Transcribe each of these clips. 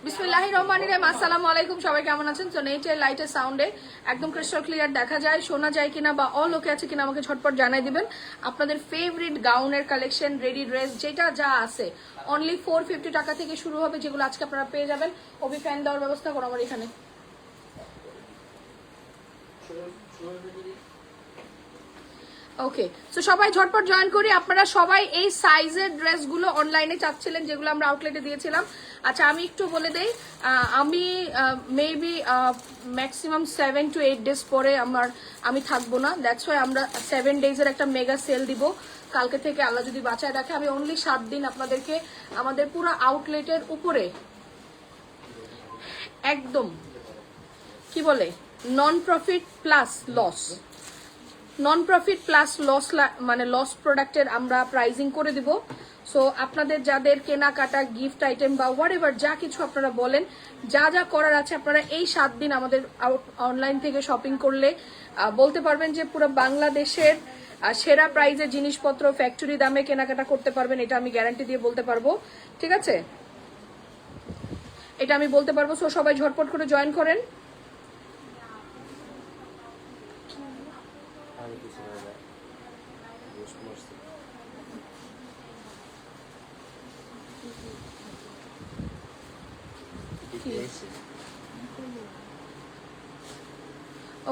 বিসমিল্লাহির রহমানির রহিম। আসসালামু আলাইকুম, সবাই কেমন আছেন? তো নেটের লাইটের সাউন্ডে একদম ক্রিস্টাল ক্লিয়ার দেখা যায়, শোনা যায় কিনা বা অল ওকে আছে কিনা আমাকে ঝটপট জানাই দিবেন। আপনাদের ফেভারিট গাউনের কালেকশন, রেডি ড্রেস যেটা যা আছে অনলি 450 টাকা থেকে শুরু হবে, যেগুলো আজকে আপনারা পেয়ে যাবেন। অভি ফ্যান দেওয়ার ব্যবস্থা করো আমার এখানে। ওকে, তো সবাই ঝটপট জয়েন করি। আপনারা সবাই এই সাইজের ড্রেসগুলো অনলাইনে চাচ্ছিলেন, যেগুলো আমরা আউটলেটে দিয়েছিলাম। আচ্ছা, আমি একটু বলে দেই, আমি মেবি ম্যাক্সিমাম 7 to 8 ডেজ পরে আমি থাকবো না। দ্যাটস ওয়াই আমরা 7 ডেজের একটা মেগা সেল দিব কালকে থেকে, আল্লাহ যদি বাঁচায় রাখে। আমি অনলি 7 দিন আপনাদেরকে আমাদের পুরো আউটলেটের উপরে একদম কি বলে non profit plus loss, non profit plus loss, মানে লস প্রোডাক্টের আমরা প্রাইজিং করে দিব। সো আপনাদের যাদের কেনাকাটা, গিফট আইটেম বা হোয়াট এভার যা কিছু আপনারা বলেন, যা যা করার আছে আপনারা এই 7 দিন আমাদের অনলাইন থেকে শপিং করলে বলতে পারবেন যে পুরো বাংলাদেশের সেরা প্রাইজের জিনিসপত্র ফ্যাক্টরি দামে কেনাকাটা করতে পারবেন। এটা আমি গ্যারান্টি দিয়ে বলতে পারবো, ঠিক আছে? এটা আমি বলতে পারবো। সো সবাই ঝটপট করে জয়েন করেন।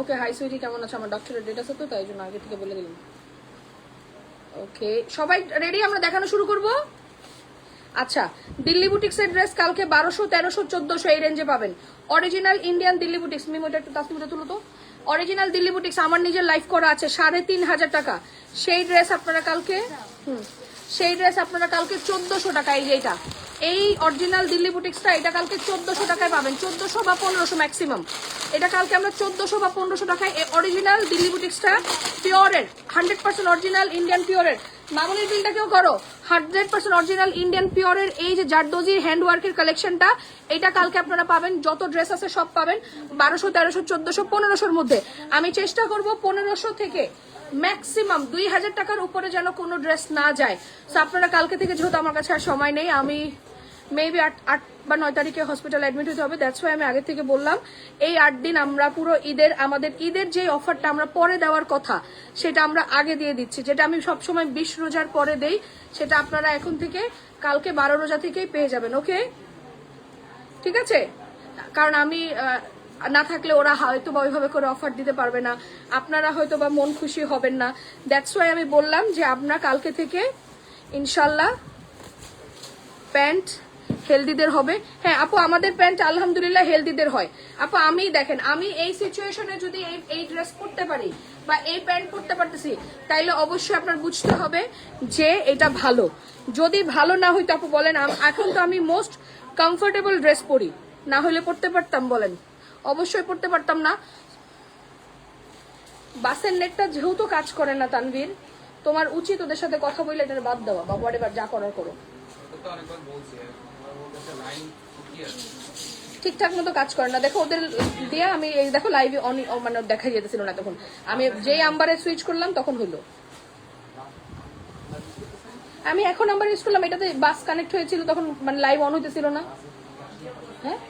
ওকে, হাই সুইটি, কেমন আছে? আমার ডক্টরের ডেট আছে তো, তাই জন্য আগে থেকে বলে দিলাম। ওকে, সবাই রেডি? আমরা দেখানো শুরু করব। আচ্ছা, দিল্লি বুটিক্সের ড্রেস কালকে 1200, 1300, 1400 এই রেঞ্জে পাবেন। অরিজিনাল ইন্ডিয়ান দিল্লি বুটিক্স, মিমোটা একটু তাসমিটা তুলো তো। অরিজিনাল দিল্লি বুটিক্স আমার নিজের লাইভ করা আছে 3500 টাকা। সেই ড্রেস আপনারা কালকে সেই ড্রেস আপনারা কালকে 1400 টাকা। এই যে এটা, এই অরিজিনাল দিল্লি বুটিক্সটা, এটা কালকে 1400 টাকায় পাবেন। 1400 বা 1500 ম্যাক্সিমাম। এটা কালকে আমরা 1400 বা 1500 টাকায় অরিজিনাল দিল্লি বুটিক্সটা, পিওরের 100% অরিজিনাল ইন্ডিয়ান পিওরের। মামুনির বিলটা কেউ করো। 100% অরিজিনাল ইন্ডিয়ান পিওরের এই যে জারদোজি হ্যান্ডওয়ার্কের কালেকশনটা, এটা কালকে আপনারা পাবেন। যত ড্রেস আছে সব পাবেন 1200, 1300, 1400, 1500-র মধ্যে। আমি চেষ্টা করব 1500 থেকে ম্যাক্সিমাম 2000 টাকার উপরে যেন কোনো ড্রেস না যায়। তো আপনারা কালকে থেকে, যেহেতু আমার কাছে আর সময় নেই, আমি মেবি 8 বা 9 তারিখে হসপিটাল অ্যাডমিট হতে হবে। দ্যাটস ওয়াই আমি আগে থেকে বললাম এই 8 দিন আমরা পুরো ঈদের, আমাদের ঈদের যে অফারটা আমরা পরে দেওয়ার কথা সেটা আমরা আগে দিয়ে দিচ্ছি। যেটা আমি সবসময় 20 রোজার পরে দেই, সেটা আপনারা এখন থেকে কালকে 12 রোজা থেকেই পেয়ে যাবেন। ওকে, ঠিক আছে? কারণ আমি না থাকলে ওরা হয়তো বা ওইভাবে করে অফার দিতে পারবে না, আপনারা হয়তো বা মন খুশি হবেন না। দ্যাটস ওয়াই আমি বললাম যে আপনারা কালকে থেকে ইনশাল্লাহ প্যান্ট হেলদিদের হবে। হ্যাঁ আপু, আমাদের প্যান্ট আলহামদুলিল্লাহ হেলদিদের হয়। আপু আমি দেখেন, আমি এই সিচুয়েশনে যদি এই ড্রেস পরতে পারি বা এই প্যান্ট পরতে পারতেছি, তাইলে অবশ্যই আপনার বুঝতে হবে যে এটা ভালো। যদি ভালো না হইতো আপু বলেন, এখন তো আমি মোস্ট কমফোর্টেবল ড্রেস পরি, না হলে পরতে পারতাম? বলেন, অবশ্যই পরতে পারতাম না। বাসের নেটটা যেহেতু কাজ করে না তানভীর, তোমার উচিত ওদের সাথে কথা বলে এটা বাদ দেওয়া, বা হোয়াটএভার যা করার করো। ঠিকঠাক মতো কাজ করে না, দেখো ওদের দিয়ে আমি এই দেখো লাইভে মানে দেখা যেতেছিল না তখন, আমি যেই নাম্বারে সুইচ করলাম তখন হলো। আমি এখন নাম্বার ইউজ করলাম, এটাতে বাস কানেক্ট হয়েছিল তখন, মানে লাইভ অন হইতেছিল না। হ্যাঁ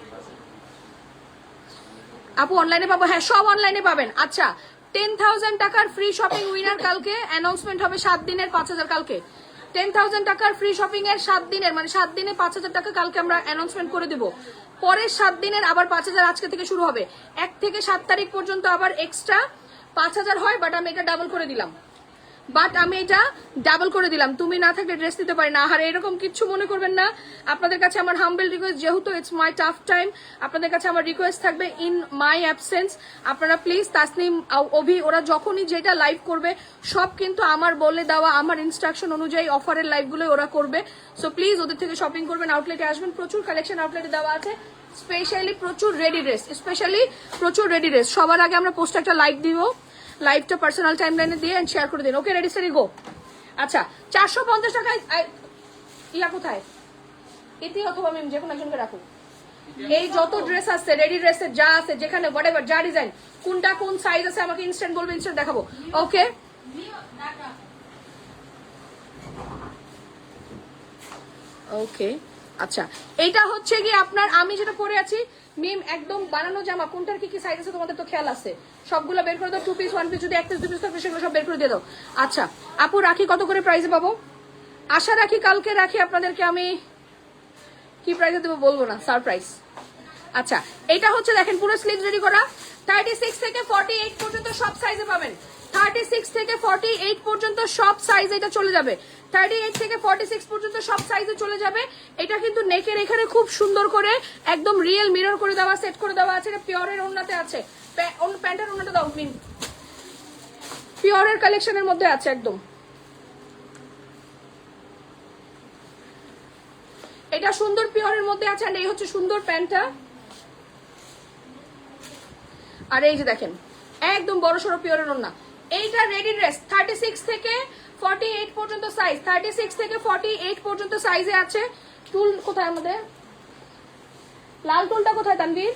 আপু, অনলাইনে পাবো? হ্যাঁ, সব অনলাইনে পাবেন। আচ্ছা, 10,000 টাকার ফ্রি শপিং উইনার কালকে অ্যানাউন্সমেন্ট হবে। 7 দিনের 5000 কালকে। 10,000 টাকার ফ্রি শপিং এর 7 দিনের, মানে 7 দিনে 5000 টাকা কালকে আমরা অ্যানাউন্সমেন্ট করে দিব। পরের 7 দিনের আবার 5000 আজকে থেকে শুরু হবে। 1 থেকে 7 তারিখ পর্যন্ত আবার এক্সট্রা 5000 হয়, বাট আমি এটা ডাবল করে দিলাম। তুমি না থাকলে ড্রেস দিতে পারি না। আর এরকম কিছু মনে করবেন না। আপনাদের কাছে আমার হাম্বল রিকোয়েস্ট, যেহেতু ইটস মাই টাফ টাইম, আপনাদের কাছে আমার রিকোয়েস্ট থাকবে, ইন মাই অ্যাবসেন্স আপনারা প্লিজ তাসনিম, অভি, ওরা যখনই যেটা লাইভ করবে সব কিন্তু আমার বলে দেওয়া, আমার ইনস্ট্রাকশন অনুযায়ী অফারের লাইভগুলো ওরা করবে। সো প্লিজ ওদের থেকে শপিং করবেন, আউটলেটে আসবেন। প্রচুর কালেকশন আউটলেটে দেওয়া আছে, স্পেশালি প্রচুর রেডি ড্রেস। সবার আগে আমরা পোস্টে একটা লাইক দিব, লাইভটা পার্সোনাল টাইমলাইনে দিয়ে শেয়ার করে দিন। ওকে, রেডি সেরি গো। আচ্ছা, 450 টাকায় ইয়া কোথায়? ইতি অথবা মিম, যে কোনো একজনকে রাখুন। এই যত ড্রেস আছে, রেডি ড্রেসের যা আছে, যেখানে হোয়াটএভার যা ডিজাইন, কোনটা কোন সাইজ আছে আমাকে ইনস্ট্যান্ট বলবে, ইনস্ট্যান্ট দেখাবো। ওকে, ওকে, আচ্ছা এটা হচ্ছে কি আপনার, আমি যেটা পরে আছি মিম একদম বানানো জামা, কোনটার কি কি সাইজ আছে তোমাদের তো খেয়াল আছে, সবগুলো বের করে দাও। 2 পিস 1 পিস যদি 1 পিস 2 পিস থাকবে সেগুলো সব বের করে দিয়ে দাও। আচ্ছা আপু রাখি কত করে প্রাইসে পাবো? আশা রাখি কালকে রাখি আপনাদেরকে আমি কি প্রাইসে দেবো বলবো না, সারপ্রাইজ। আচ্ছা এটা হচ্ছে দেখেন পুরো স্লিভস রেডি করা, 36 থেকে 48 পর্যন্ত সব সাইজে পাবেন। 36 থেকে 48 পর্যন্ত সব সাইজ এটা চলে যাবে, 38 থেকে 46 পর্যন্ত সব সাইজে চলে যাবে। এটা কিন্তু নেকের এখানে খুব সুন্দর করে একদম রিয়েল মিরর করে দেওয়া, সেট করে দেওয়া আছে। এটা পিওরের ওন্নাতে আছে, প্যান্টের ওন্নাটা দাও মিম, পিওরের কালেকশনের মধ্যে আছে একদম। এটা সুন্দর পিওরের মধ্যে আছে, আর এই হচ্ছে সুন্দর প্যান্টটা। আর এই যে দেখেন একদম বড় সড়ো পিওরের ওন্না। এইটা রেডি ড্রেস 36 থেকে 48 পর্যন্ত সাইজ, 36 থেকে 48 পর্যন্ত সাইজে আছে। টুল কোথায় আমাদের, লাল টুলটা কোথায় তানভীর?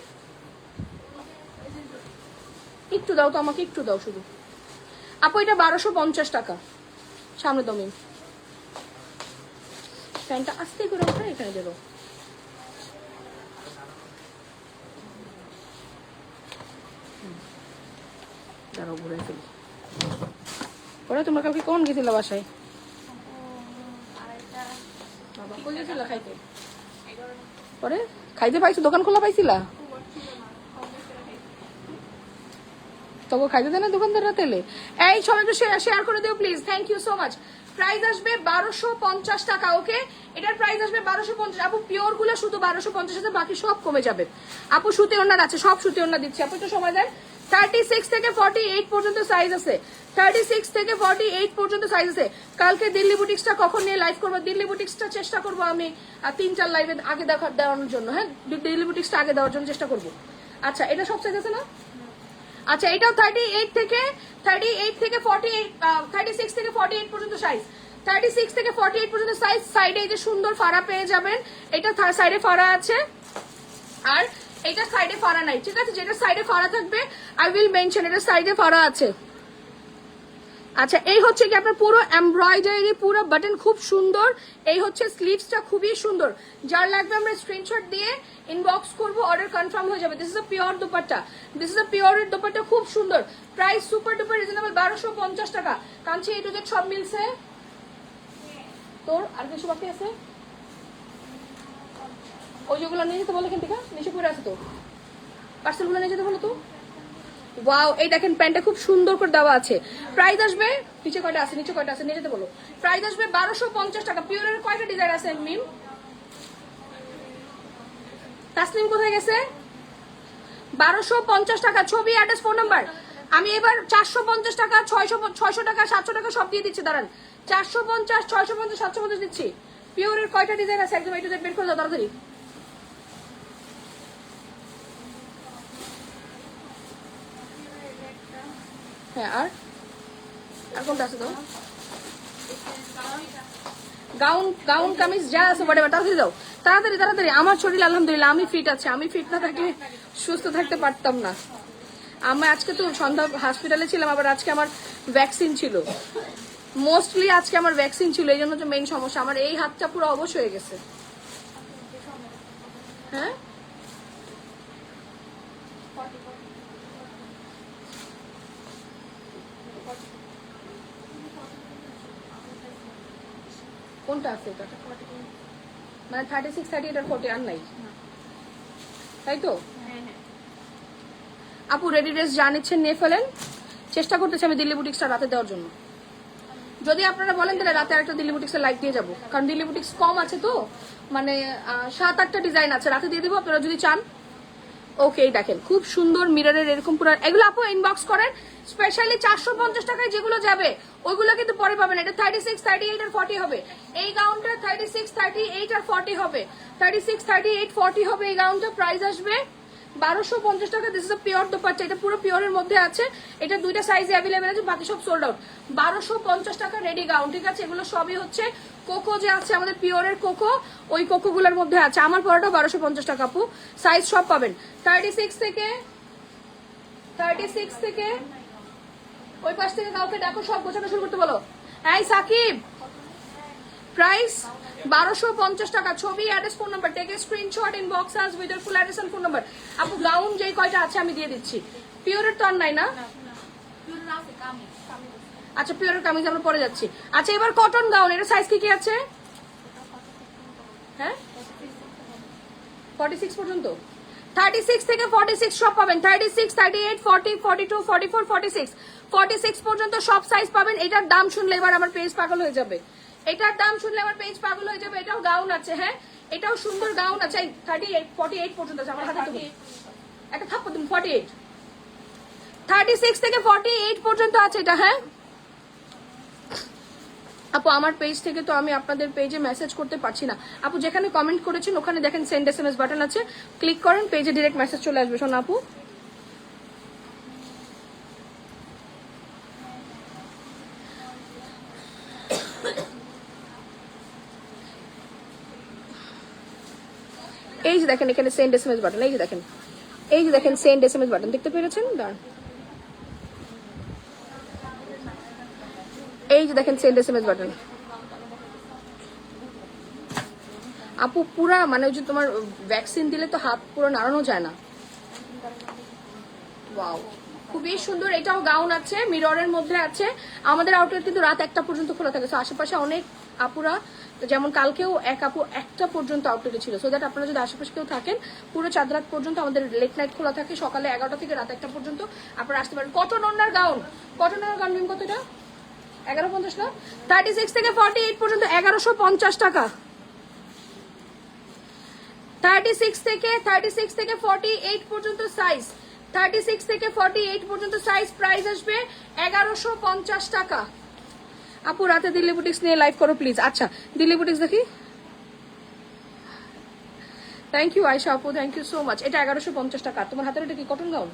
একটু দাও তো আমাকে, একটু দাও শুধু আপু। এটা 1250 টাকা। সামনে দমি প্যান্টটা আস্তে করে ওঠা, এখানে দেবো। দাঁড়াও ঘুরে ফেলি। পরে তোমরা কালকে কোন গেছিলা বাসায়? কই গেছিলা খাইতে? পরে খাইতে পাইছো, দোকান খোলা পাইছিলা? তবু খাইতে দেয় না দোকানদাররা তেলে। এই সবাই একটু শেয়ার করে দিও please, thank you so much. Price আসবে 1250 টাকা। ওকে এটার প্রাইস আসবে 1250। আপু পিওর গুলো শুধু 1250 আছে, বাকি সব কমে যাবে। আপু সুতি ওন্নার আছে, সব সুতি ওন্না দিচ্ছি। আপু একটু সময় দেন। 36 থেকে 48 পর্যন্ত সাইজ আছে, 36 থেকে 48 পর্যন্ত সাইজ আছে। কালকে দিল্লি বুটিক্সটা কখন নিয়ে লাইভ করবো? দিল্লি বুটিক্সটা চেষ্টা করবো আমি 3-4 লাইভে আগে দেওয়ার জন্য। হ্যাঁ দিল্লি বুটিক্সটা আগে দেওয়ার জন্য চেষ্টা করবো। আচ্ছা এটা সব সাইজ আছে না? আচ্ছা এটাও 38 থেকে 48 থেকে 48, 36 থেকে 48 পর্যন্ত সাইজ, 36 থেকে 48 পর্যন্ত সাইজ। সাইডে এই যে সুন্দর ফাড়া পেয়ে যাবেন, এটা সাইডে ফাড়া আছে আর এটা সাইডে ফাড়া নাই। ঠিক আছে, যেটা সাইডে ফাড়া থাকবে আই উইল মেনশন, এটা সাইডে ফাড়া আছে। আচ্ছা এই হচ্ছে কি আপনার পুরো এমব্রয়ডারি, পুরো বাটন খুব সুন্দর। এই হচ্ছে স্লিভসটা খুবই সুন্দর। যার লাগবে আমরা স্ক্রিনশট দিয়ে ইনবক্স করব, অর্ডার কনফার্ম হয়ে যাবে। This is a pure dupatta, this is a পিওরের দুপাট্টা, খুব সুন্দর। প্রাইস সুপার ডুপার রিজনেবল, 1250 টাকা। কাঞ্চি এ টু জেড সব মিলছে। তোর আর কিছু বাকি আছে? ওই যেগুলো নিয়ে যেতে বলে এখান থেকে নিচে পড়ে আছে তো, পার্সেলগুলো নিয়ে যেতে বলো তো। ওয়াও এই দেখেন প্যান্টটা খুব সুন্দর করে দেওয়া আছে। প্রাইস আসবে, নিচে কয়টা আছে, নিচে কয়টা আছে নিয়ে যেতে বলো। প্রাইস আসবে 1250 টাকা। পিওরের কয়টা ডিজাইন আছে মিম? তাসলিম কোথায় গেছে? 1250 টাকা। ছবি, অ্যাড্রেস, ফোন নাম্বার। আমি এবার 450 টাকা, 600 টাকা, 700 টাকা সব দিয়ে দিচ্ছি। দাঁড়ান, 450, 650, 750 দিচ্ছি। পিওরের কয়টা ডিজাইন আছে একদম একটু বের করে দাও তাড়াতাড়ি। হ্যাঁ আর কোনটা আছে তো? গাউন, গাউন কামিজ যা আছে বড় তাড়াতাড়ি দাও, তাড়াতাড়ি তাড়াতাড়ি। আমার শরীর আলহামদুলিল্লাহ আমি ফিট আছে, আমি ফিট না থাকলে সুস্থ থাকতে পারতাম না। আমি আজকে তো সন্ধ্যা হসপিটালে ছিলাম, আবার আজকে আমার ভ্যাকসিন ছিল, মোস্টলি আজকে আমার ভ্যাকসিন ছিল, এই জন্য তো মেইন সমস্যা। আমার এই হাতটা পুরো অবশ হয়ে গেছে। হ্যাঁ কোনটা আছে এটা? মানে 36, 38 আর 40 আর নাই, তাই তো? আপু রেডি ড্রেস যা নিচ্ছেন নিয়ে ফেলেন। চেষ্টা করতেছি আমি দিল্লি বুটিক্সটা রাতে দেওয়ার জন্য। যদি আপনারা বলেন তাহলে রাতে একটা দিল্লি বুটিক্সের লাইক দিয়ে যাবো, কারণ দিল্লি বুটিক্স কম আছে তো, মানে 7-8টা ডিজাইন আছে, রাতে দিয়ে দেবো আপনারা যদি চান। ওকে দেখেন খুব সুন্দর মিররের এরকম পুরো, এগুলো আপু ইনবক্স করেন। স্পেশালি 450 টাকায় যেগুলো যাবে ওইগুলো কিন্তু পরে পাবেন। এটা 36, 38 আর 40 হবে এই গাউনটা, 36, 38 আর 40 হবে, 36, 38, 40 হবে এই গাউনটা। প্রাইস আসবে 1250 টাকা। This is a pure dupatta, এটা পুরো পিওরের মধ্যে আছে। এটা দুইটা সাইজে অ্যাভেলেবেল আছে, বাকি সব সোল্ড আউট। 1250 টাকা রেডি গাউন। ঠিক আছে, এগুলো সবই হচ্ছে কোকো যে আছে আমাদের পিওরের কোকো, ওই কোকো গুলোর মধ্যে আছে। আমার পড়াটা 1250 টাকা আপু, সাইজ সব পাবেন। 36 থেকে ওই পাশ থেকে কাউকে ডাকো, সব গোছানো শুরু করতে বলো। এই সাকিব প্রাইস 1250 টাকা। ছবি, address, phone number, take a screenshot, inbox us with full address and phone number. আপু গাউন যেই কয়টা আছে আমি দিয়ে দিচ্ছি। পিওরের তো আর নাই না? আচ্ছা পিওরের কামিজ আমরা পরে যাচ্ছি। আচ্ছা এবার কটন গাউন, এটা সাইজ কি কি আছে? হ্যাঁ 46 পর্যন্ত, 36 থেকে 46 সব পাবেন। 36, 38, 40, 42, 44, 46, 46 পর্যন্ত সব সাইজ পাবেন। এটার দাম শুনলে এবার আমার পেজ পাগল হয়ে যাবে। এটার দাম শুনলে আমার পেজ পাগল হয়ে যাবে। এটাও গাউন আছে, হ্যাঁ এটাও সুন্দর গাউন আছে। 38, 48 পর্যন্ত আছে আমার হাতে। তুমি একটা থাপ্পড় দিন। 48, 36 থেকে 48 পর্যন্ত আছে এটা। হ্যাঁ আপু আমার পেজ থেকে তো আমি আপনাদের পেজে মেসেজ করতে পারছি না। আপু যেখানে কমেন্ট করেছেন ওখানে দেখেন সেন্ড SMS বাটন আছে, ক্লিক করেন, পেজে ডিরেক্ট মেসেজ চলে আসবে। শোনা আপু এই যে দেখেন এখানে সেন্ড SMS বাটন, এই যে দেখেন, এই যে দেখেন সেন্ড SMS বাটন দেখতে পেরেছেন? দাঁড়ান, এই যে দেখেন সেন্ড SMS বাটন। আপু পুরা মানে ওই যে তোমার ভ্যাকসিন দিলে তো হাত পুরো নাড়ানো যায় না। ওয়াও খুবই সুন্দর। এটাও গাউন আছে, মিররের মধ্যে আছে। আমাদের আউটলেট কিন্তু রাত 1টা পর্যন্ত খোলা থাকে। আশেপাশে অনেক আপুরা, যেমন কালকেও এক আপু 1টা পর্যন্ত আউটলেটে ছিল। সো দ্যাট আপনারা যদি আশেপাশে কেউ থাকেন, পুরো চাঁদ রাত পর্যন্ত আমাদের লেট নাইট খোলা থাকে। সকালে 11টা থেকে রাত 1টা পর্যন্ত আপনারা আসতে পারেন। কটন ওড়নার গাউন, কটন ওড়নার গাউন কত এটা? 1150 না? 36 থেকে 48 পর্যন্ত 1150 টাকা। 36 থেকে 48 পর্যন্ত সাইজ, 36 থেকে 48 পর্যন্ত সাইজ। প্রাইস আসবে 1150 টাকা। আপু রাতে দিল্লি বুটিক্স নিয়ে লাইভ করো প্লিজ। আচ্ছা দিল্লি বুটিক্স দেখি। থ্যাংক ইউ আয়শা আপু, থ্যাংক ইউ সো মাচ। এটা 1150 টাকা। তোমার হাতের এটা কি কটন গাউন?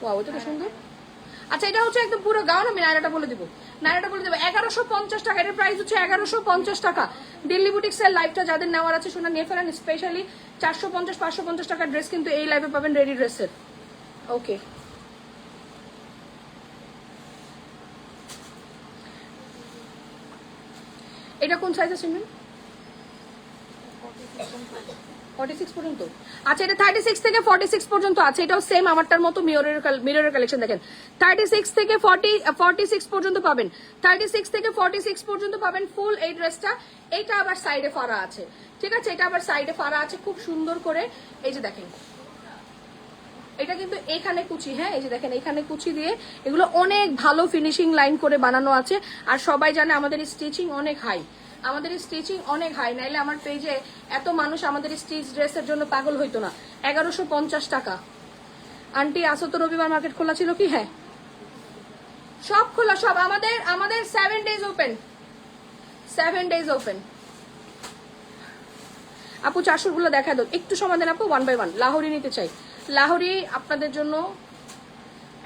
ওয়াও এটা তো সুন্দর। আচ্ছা এটা হচ্ছে একদম পুরো গাউন। আমি নাইরাটা বলে দিব, নাইরাটা বলে দেবো 1150 টাকা। এটার প্রাইস হচ্ছে 1150 টাকা। দিল্লি বুটিক্স এর লাইভটা যাদের নেওয়ার আছে শোনা নিয়ে ফেলেন। স্পেশালি 450, 550 টাকার ড্রেস কিন্তু এই লাইভে পাবেন, রেডি ড্রেসের। ওকে এটা কোন সাইজ আছে? 46 পর্যন্ত। আচ্ছা এটা 36 থেকে 46 পর্যন্ত আছে। এটাও সেম আমারটার মতো মিররের কালেকশন দেখেন। 36 থেকে 46 পর্যন্ত পাবেন। 36 থেকে 46 পর্যন্ত পাবেন ফুল এই ড্রেসটা। এটা আবার সাইডে ফাড়া আছে, ঠিক আছে? এটা আবার সাইডে ফাড়া আছে খুব সুন্দর করে। এই যে দেখেন এটা কিন্তু এখানে কুচি, হ্যাঁ এই যে দেখেন এখানে কুচি দিয়ে এগুলো অনেক ভালো ফিনিশিং লাইন করে বানানো আছে। আর সবাই জানে আমাদের স্টিচিং অনেক হাই, আমাদের স্টিচিং অনেক হাই, নাইলে আমার পেজে এত মানুষ আমাদের স্টিচ ড্রেসের জন্য পাগল হইতো না। 1150 টাকা। আন্টি আসো তো, রবিবার মার্কেট খোলা ছিল কি? হ্যাঁ সব খোলা, সব আমাদের 7 days ওপেন, 7 days ওপেন। আপু 400 গুলো দেখা দাও, একটু সময় দেন আপু। 1 by 1 লাহোরি নিতে চাই। লাহোরি আপনাদের জন্য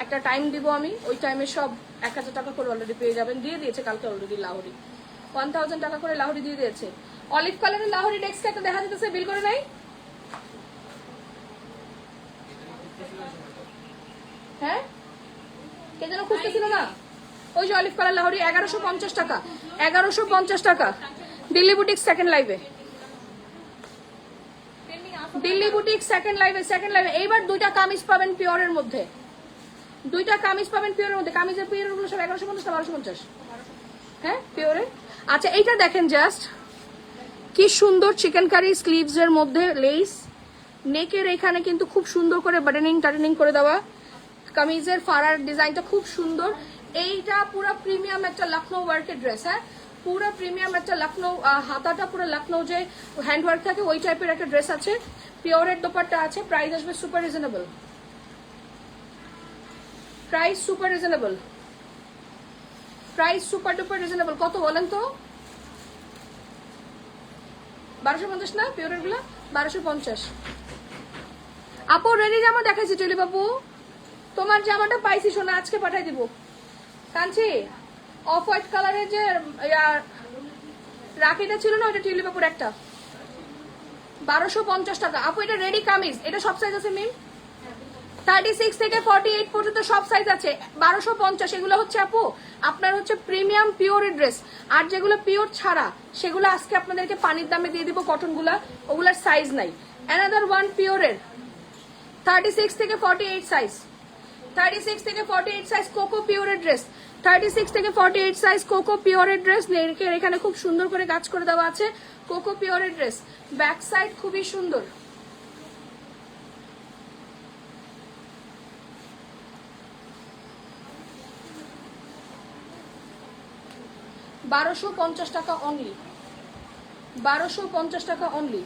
একটা টাইম দিব আমি, ওই টাইমে সব 1000 টাকা করে অলরেডি পেয়ে যাবেন। দিয়ে দিয়েছে কালকে অলরেডি লাহোরি 1000 টাকা করে লাহোরি দিয়ে দিয়েছে। অলিভ কালারের লাহোরি ডেস্কটা একটা দেখা যেতেছে, বিল করে নাই? হ্যাঁ কে যেন খুঁজতেছিল না? ওই যে অলিভ কালার লাহোরি 1150 টাকা, 1150 টাকা। দিল্লি বুটিক সেকেন্ড লাইভে, দিল্লি বুটিক সেকেন্ড লাইভে। এইবার 2টা কামিজ পাবেন পিওরের মধ্যে, 2টা কামিজ পাবেন পিওরের মধ্যে। কামিজের পিওরের গুলো সব 1150 না 1250? হ্যাঁ পিওরে। আচ্ছা এইটা দেখেন জাস্ট কি সুন্দর চিকেন কারি স্লিভস এর মধ্যে লেস, নেকের এখানে কিন্তু খুব সুন্দর করে বাটনিং করে দেওয়া। কামিজের ফাড়ার ডিজাইনটা খুব সুন্দর। এইটা পুরো প্রিমিয়াম একটা লখনৌ ওয়ার্কের ড্রেস। হ্যাঁ পুরো প্রিমিয়াম একটা লখনৌ, হাতাটা পুরো লখনৌ যে হ্যান্ড ওয়ার্ক থাকে ওই টাইপের একটা ড্রেস আছে। পিওরের দোপাট্টা আছে। প্রাইস আসবে super reasonable, price super reasonable, price super duper reasonable. কত বলেন তো? 1250 না পিওরের গুলা? 1250। আপু রেডি জামা দেখাইছি চলি বাবু, তোমার জামাটা পাইছি শোনা, আজকে পাঠাই দিব। কাঞ্চি অফ হোয়াইট কালারের যে রাখিটা ছিল না ওইটা টিউলি বাবুর একটা, 1250 টাকা। আপু এটা রেডি কামিজ, এটা সব সাইজ আছে মিম। 36 থেকে 48 পর্যন্ত সব সাইজ আছে। 1250 এগুলো হচ্ছে আপু আপনার হচ্ছে প্রিমিয়াম পিওরের ড্রেস। আর যেগুলো পিওর ছাড়া সেগুলো আজকে আপনাদেরকে পানির দামে দিয়ে দিব, কটনগুলা, ওগুলার সাইজ নাই। অ্যানাদার ওয়ান পিওরের 36 থেকে 48 সাইজ, 36 থেকে 48 সাইজ কোকো পিওরের ড্রেস, 36 থেকে 48 সাইজ কোকো পিওরের ড্রেস। নেকের এখানে খুব সুন্দর করে কাজ করে দেওয়া আছে, কোকো পিওরের ড্রেস। ব্যাক সাইড খুবই সুন্দর। $1250 টাকা অনলি, 1250 টাকা অনলি।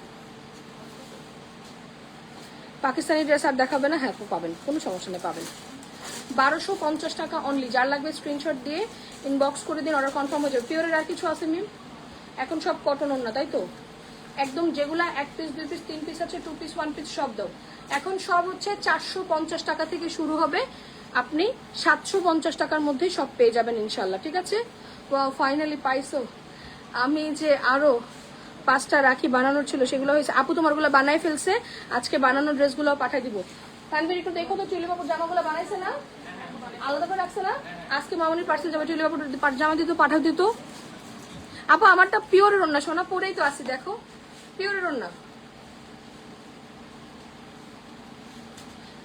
পাকিস্তানি ড্রেস আর দেখাবে না? হ্যাঁ পাবেন, কোনো সমস্যা নেই, পাবেন। 1250 টাকা অনলি। যার লাগবে স্ক্রিনশট দিয়ে ইনবক্স করে দিন, অর্ডার কনফার্ম হয়ে যাবে। পিওরের আর কিছু আছে মিম? এখন সব কটন ওড়না, তাই তো? একদম যেগুলা 1 পিস 2 পিস 3 পিস আছে, 2 পিস 1 পিস সব দাও। এখন সব হচ্ছে 450 টাকা থেকে শুরু হবে, আপনি 750 টাকার মধ্যেই সব পেয়ে যাবেন ইনশাল্লাহ, ঠিক আছে? ফাইনালি পাইছো। আমি যে আরো 5টা রাখি বানানোর ছিল, সেগুলো হয়েছে। আপু তোমারগুলো বানাই ফেলছে, আজকে বানানো ড্রেসগুলো পাঠিয়ে দিব। তানভীর একটু দেখো তো, টিউলি বাবুর জামাগুলো বানাইছে না? আলাদা করে রাখছে না? আজকে মামনির পার্সেল যাবে, টিউলি বাবুর জামা দিত, পাঠাও দিত। আপু আমারটা পিওরের ওড়না, সোনা পরেই তো আছে, দেখো পিওরের ওড়না।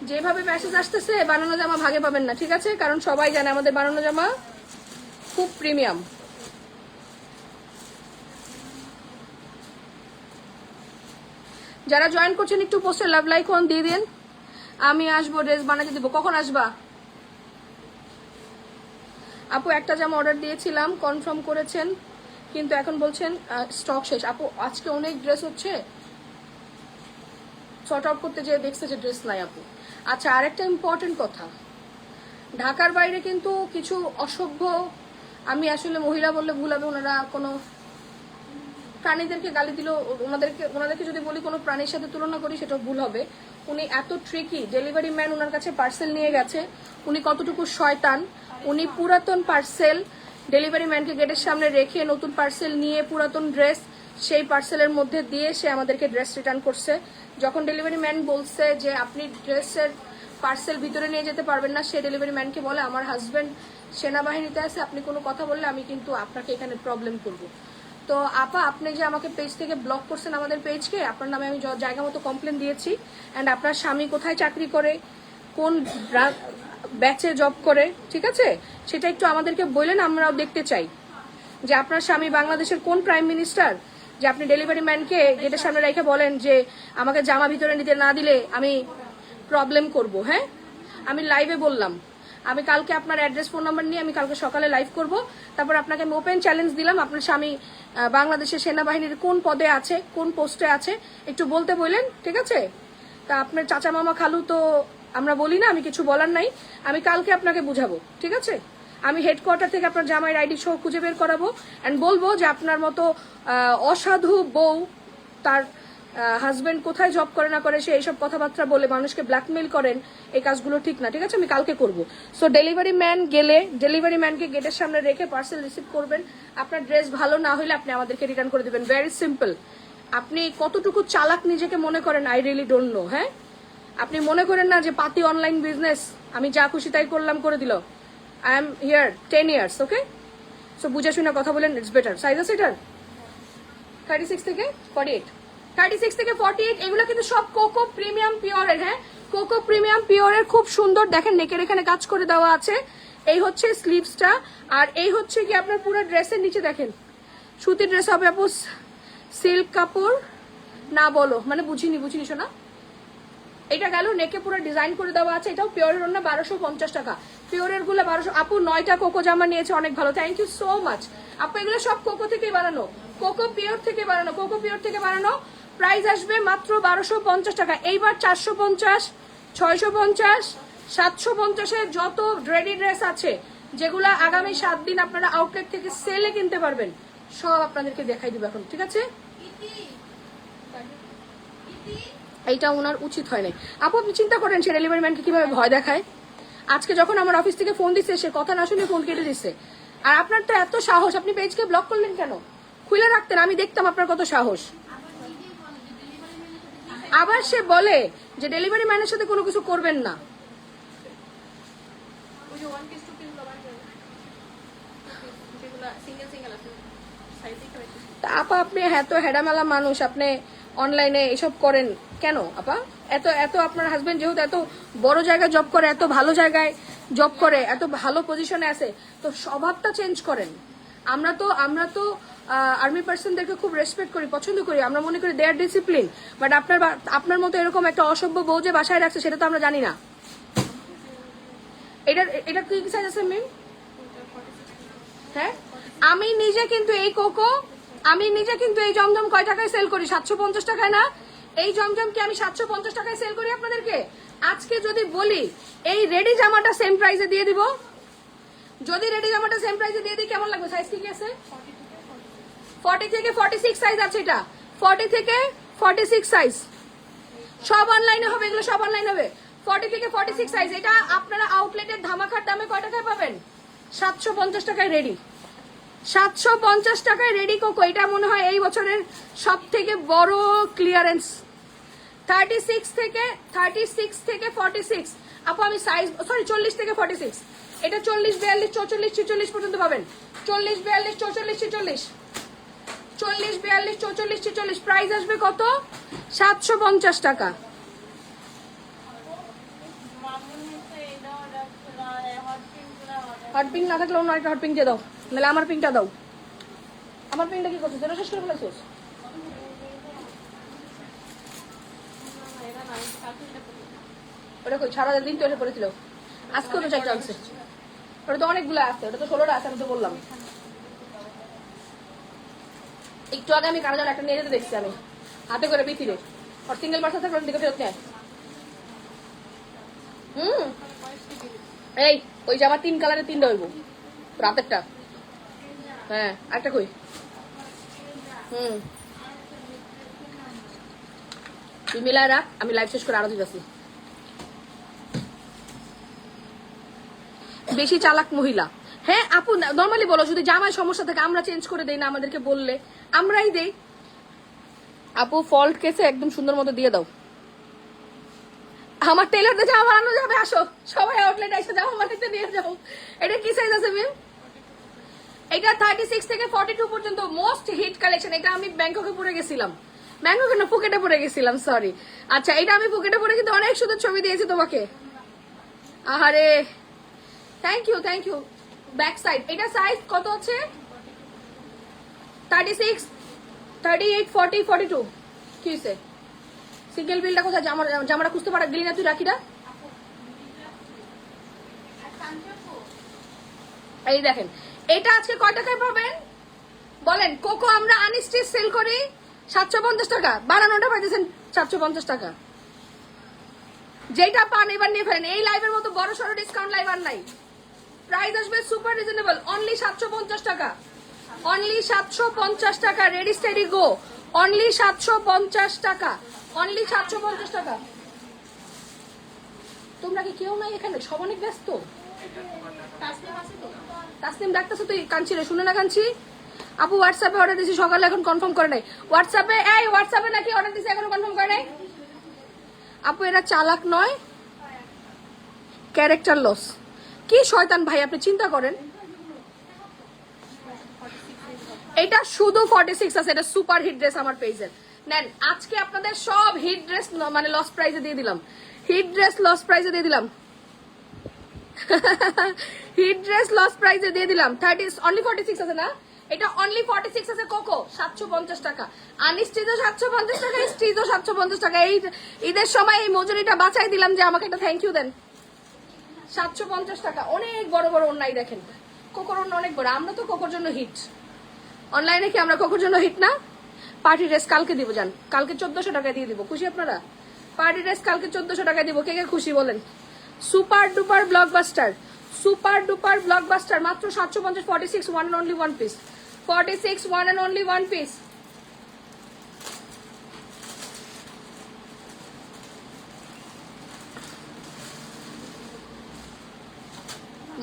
যেভাবে মেসেজ আসতেছে বানানো জামা ভাগে পাবেন না, ঠিক আছে? কারণ সবাই জানে আমাদের বানানো জামা খুব প্রিমিয়াম। যারা জয়েন করছেন একটু পোস্টে লাভ লাইক অন দিয়ে দিন। আমি আসবো, ড্রেস বানাতে দিব। কখন আসবা আপু? একটা জামা অর্ডার দিয়েছিলাম, কনফার্ম করেছেন, কিন্তু এখন বলছেন স্টক শেষ। আপু আজকে অনেক ড্রেস হচ্ছে, শর্ট আউট করতে যেয়ে দেখছে যে ড্রেস নাই আপু। আচ্ছা, আরেকটা ইম্পর্টেন্ট কথা, ঢাকার বাইরে কিন্তু কিছু অসভ্য, আমি আসলে মহিলা বললে ভুল হবে, ওনারা কোনো প্রাণীদেরকে গালি দিল, ওনাদেরকে যদি বলি কোনো প্রাণীর সাথে তুলনা করি সেটা ভুল হবে। উনি এত ট্রিকি, ডেলিভারি ম্যান ওনার কাছে পার্সেল নিয়ে গেছে, উনি কতটুকু শয়তান। উনি পুরাতন পার্সেল ডেলিভারি ম্যানকে গেটের সামনে রেখে নতুন পার্সেল নিয়ে পুরাতন ড্রেস সেই পার্সেলের মধ্যে দিয়ে সে আমাদেরকে ড্রেস রিটার্ন করছে। যখন ডেলিভারি ম্যান বলছে যে আপনি ড্রেসের পার্সেল ভিতরে নিয়ে যেতে পারবেন না, সে ডেলিভারি ম্যানকে বলে আমার হাজব্যান্ড সেনাবাহিনীতে আছে, আপনি কোনো কথা বললে আমি কিন্তু আপনাকে এখানে প্রবলেম করব। তো আপা, আপনি যে আমাকে পেজ থেকে ব্লক করছেন, আমাদের পেজকে, আপনার নামে আমি জায়গা মতো কমপ্লেন দিয়েছি। অ্যান্ড আপনার স্বামী কোথায় চাকরি করে, কোন ব্যাচে জব করে, ঠিক আছে, সেটা একটু আমাদেরকে বললেন, আমরাও দেখতে চাই যে আপনার স্বামী বাংলাদেশের কোন প্রাইম মিনিস্টার, যে আপনি ডেলিভারি ম্যানকে গেটের সামনে রেখে বলেন যে আমাকে জামা ভিতরে নিতে না দিলে আমি প্রবলেম করব। হ্যাঁ, আমি লাইভে বললাম, আমি কালকে আপনার অ্যাড্রেস ফোন নাম্বার নিয়ে আমি কালকে সকালে লাইভ করব। তারপর আপনাকে আমি ওপেন চ্যালেঞ্জ দিলাম, আপনার স্বামী বাংলাদেশের সেনাবাহিনীর কোন পদে আছে, কোন পোস্টে আছে, একটু বলতে বললেন, ঠিক আছে? তা আপনার চাচা মামা খালু তো আমরা বলি না, আমি কিছু বলার নাই, আমি কালকে আপনাকে বুঝাবো, ঠিক আছে? আমি হেডকোয়ার্টার থেকে আপনার জামাইয়ের আইডি সহ খুঁজে বের করাবো অ্যান্ড বলবো যে আপনার মতো অসাধু বউ, তার হাজবেন্ড কোথায় জব করে না করে সে এইসব কথাবার্তা বলে মানুষকে ব্ল্যাকমেইল করেন, এই কাজগুলো ঠিক না, ঠিক আছে? আমি কালকে করব। সো ডেলিভারি ম্যান গেলে ডেলিভারি ম্যানকে গেটের সামনে রেখে পার্সেল রিসিভ করবেন। আপনার ড্রেস ভালো না হলে আপনি আমাদেরকে রিটার্ন করে দেবেন, ভেরি সিম্পল। আপনি কতটুকু চালাক নিজেকে মনে করেন, আই রিয়েলি ডোন্ট নো। হ্যাঁ, আপনি মনে করেন না যে পাতি অনলাইন বিজনেস, আমি যা খুশি তাই করলাম করে দিল। I am here 10 years, okay? So বুঝে শুনে কথা বলেন, ইটস বেটার। সাইজ আছে এটার 36 থেকে 48, 36 থেকে 48, এগুলো কিন্তু সব কোকো প্রিমিয়াম পিওরের। হ্যাঁ, কোকো প্রিমিয়াম পিওরের, খুব সুন্দর। দেখেন নেকের এখানে কাজ করে দেওয়া আছে, এই হচ্ছে স্লিভসটা, আর এই হচ্ছে কি আপনার পুরো ড্রেসের নিচে দেখেন সুতির ড্রেস হবে আপু, সিল্ক কাপড় না বলো, মানে বুঝিনি শোনা। এটা গেল নেকে পুরো ডিজাইন করে দেওয়া আছে, এটাও পিওরের ওড়না, 1250 টাকা। পিওরের গুলো 1200। আপু 9টা কোকো জামা নিয়েছে, অনেক ভালো, থ্যাংক ইউ সো মাচ আপু। এগুলো সব কোকো থেকেই বানানো, কোকো পিওর থেকে বানানো, কোকো পিওর থেকে বানানো। প্রাইস আসবে মাত্র 1250 টাকা। এইবার 450, 650, 750-এর যত রেডি ড্রেস আছে, যেগুলো আগামী 7 দিন আপনারা আউটলেট থেকে সেলে কিনতে পারবেন, সব আপনাদেরকে দেখাই দিব এখন, ঠিক আছে? এইটা ওনার উচিত হয় নাই আপু। আপনি চিন্তা করেন সে ডেলিভারি ম্যানকে কিভাবে ভয় দেখায়। আজকে যখন আমার অফিস থেকে ফোন দিচ্ছে, সে কথা না শুনে ফোন কেটে দিচ্ছে। আর আপনার তো এত সাহস, আপনি পেজকে ব্লক করলেন কেন? খুলে রাখতেন, আমি দেখতাম আপনার কত সাহস। আবার সে বলে যে ডেলিভারি ম্যানের সাথে কোনো কিছু করবেন না। ওই যে 1 পিস 2 পিস লবান যায় যেগুলো সিঙ্গেল সিঙ্গেল আছে সাইজই তো তা আপা আপনি এত হেডামেলা মানুষ, আপনি অনলাইনে এসব করেন কেন আপা? এত এত আপনার হাজবেন্ড যেহেতু এত বড় জায়গায় জব করে, এত ভালো জায়গায় জব করে, এত ভালো পজিশনে আছে, তো স্বভাবটা চেঞ্জ করেন। আমরা তো আর্মি পার্সনদেরকে খুব রেসপেক্ট করি, পছন্দ করি, আমরা মনে করি দে আর ডিসিপ্লিন। বাট আপনার মতো এরকম একটা অসভ্য বউ যে বাসায় রাখছে সেটা তো আমরা জানি না। এটা কি সাইজ আছে মিম? হ্যাঁ, আমি নিজে কিন্তু এই জমজম কয় টাকায় সেল করি? 750 টাকায় না? এই জমজমকে আমি 750 টাকায় সেল করি আপনাদেরকে। আজকে যদি বলি এই রেডি জামাটা সেম প্রাইসে দিয়ে দিব, যদি রেডি জামাটা সেম প্রাইসে দিয়ে দিই কেমন লাগবে? সাইজ কি আছে? 40 থেকে 46 সাইজ আছে, এটা 40 থেকে 46 সাইজ, সব অনলাইনে হবে, এগুলো সব অনলাইন হবে। 40 থেকে 46 সাইজ, এটা আপনারা আউটলেটের ধামাকার দামে কয় টাকায় পাবেন? 750 টাকায় রেডি। 750 টাকায় রেডি কোকো, এটা মনে হয় এই বছরের সব থেকে বড় ক্লিয়ারেন্স। 36 থেকে 46 আপু আমি সাইজ, সরি 40 থেকে 46, এটা 40, 42, 44, 46 পর্যন্ত পাবেন। 40, 42, 44, 46, 40, 42, 44, 46, প্রাইস আসবে কত? 750 টাকা। হট পিঙ্ক না থাকলে অন্য একটা হট পিঙ্ক দিয়ে দাও, নাহলে আমার পিঙ্কটা দাও। আমার পিঙ্কটা কি করছো? যেটা শেষ করে ফেলেছো? ওটা কই সারা দিন তো এসে পড়েছিল, আজকেও তো চারটা আছে। ওটা তো অনেকগুলো আছে, ওটা তো 16টা আছে, আমি তো বললাম। একটু আগে আমি কারো যেন একটা নিয়ে যেতে দেখছি, আমি হাতে করে বিথিরে, আর সিঙ্গেল পার্সন থাকলে দিকে ফেরত নেয়। এই ওই জামা 3 কালারের 3টা হইব, রাতেরটা। হ্যাঁ একটা কই। তুই মিলায় রাখ, আমি লাইভ শেষ করে আরো দিতেছি। বেশি চালাক মহিলা। হ্যাঁ আপু নর্মালি বলো, যদি জামায় সমস্যা থাকে আমরা চেঞ্জ করে দেই না? আমাদেরকে বললে আমরাই দেই। আপু ফল্ট কেসে একদম সুন্দর মতো দিয়ে দাও। আমার টেলারদের জামা বানানো যাবে, আসো সবাই আউটলেট এসে জামা বানাতে নিয়ে যাও। এটা কি সাইজ আছে মিম? এটা 36 থেকে 42 পর্যন্ত মোস্ট হিট কালেকশন। এটা আমি ব্যাংককে পরে গেছিলাম, ব্যাংককে না ফুকেটে পরে গেছিলাম, সরি। আচ্ছা এটা আমি ফুকেটে পরে কিন্তু অনেক সুন্দর ছবি দিয়েছি তোমাকে। আহারে থ্যাংক ইউ। ব্যাক সাইড, এটা সাইজ কত আছে? 36, 38, 40, 42। কি হয়েছে? সিঙ্গেল বিলটা কোথায়? জামাটা খুঁজতে পারা গেলি না তুই? রাখিটা এই দেখেন, এটা আজকে কয় টাকায় পাবেন বলেন? কোকো আমরা আনস্টিচ সেল করি 750 টাকা, বানানোটা পাইতেছেন 750 টাকা। যেটা পান এবার নিয়ে ফেলেন। এই লাইভের মতো বড় সড়ো ডিসকাউন্ট লাইভ আর নাই। প্রাইস আসবে সুপার রিজনেবল, অনলি 750 টাকা, অনলি 750 টাকা। রেডি স্টেডি গো, অনলি 750 টাকা, অনলি 750 টাকা। তোমরা কি কেউ নাই এখানে? সব অনেক ব্যস্ত। তাসনিম ডাকতেছো তুই? কাঞ্চি রে, শুনে না কাঞ্চি? আপু হোয়াটসঅ্যাপে অর্ডার দিছি সকালে, এখন কনফার্ম করে নাই। হোয়াটসঅ্যাপে নাকি অর্ডার দিছি, এখনো কনফার্ম করে নাই? আপু এরা চালাক নয়, ক্যারেক্টার লস। কি শয়তান ভাই, আপনি চিন্তা করেন। এটা শুধু 46 আছে, এটা সুপার হিট ড্রেস আমার পেজের। নেন আজকে আপনাদের সব হিট ড্রেস মানে লস প্রাইসে দিয়ে দিলাম, হিট ড্রেস লস প্রাইসে দিয়ে দিলাম, হিট ড্রেস লস প্রাইসে দিয়ে দিলাম। 30 অনলি 46 আছে না? এটা অনলি 46 আছে কোকো, 750 টাকা। আনস্টিচও 750 টাকা, স্টিচও 750 টাকা। এই ঈদের সময় এই মজুরিটা বাঁচাই দিলাম যে আমাকে একটা থ্যাংক ইউ দেন। 750 টাকা। অনেক বড় বড় অন্যায় দেখেন, কোকোর অন্য অনেক বড়। আমরা তো কোকোর জন্য হিট, অনলাইনে কি আমরা কোকোর জন্য হিট না? পার্টি ড্রেস কালকে দিব, যান কালকে 1400 টাকায় দিয়ে দিব। খুশি আপনারা? পার্টি ড্রেস কালকে 1400 টাকায় দিব। কে কে খুশি বলেন? Super duper blockbuster, super duper blockbuster, মাত্র 750। 46 one and only one piece, 46 one and only one piece.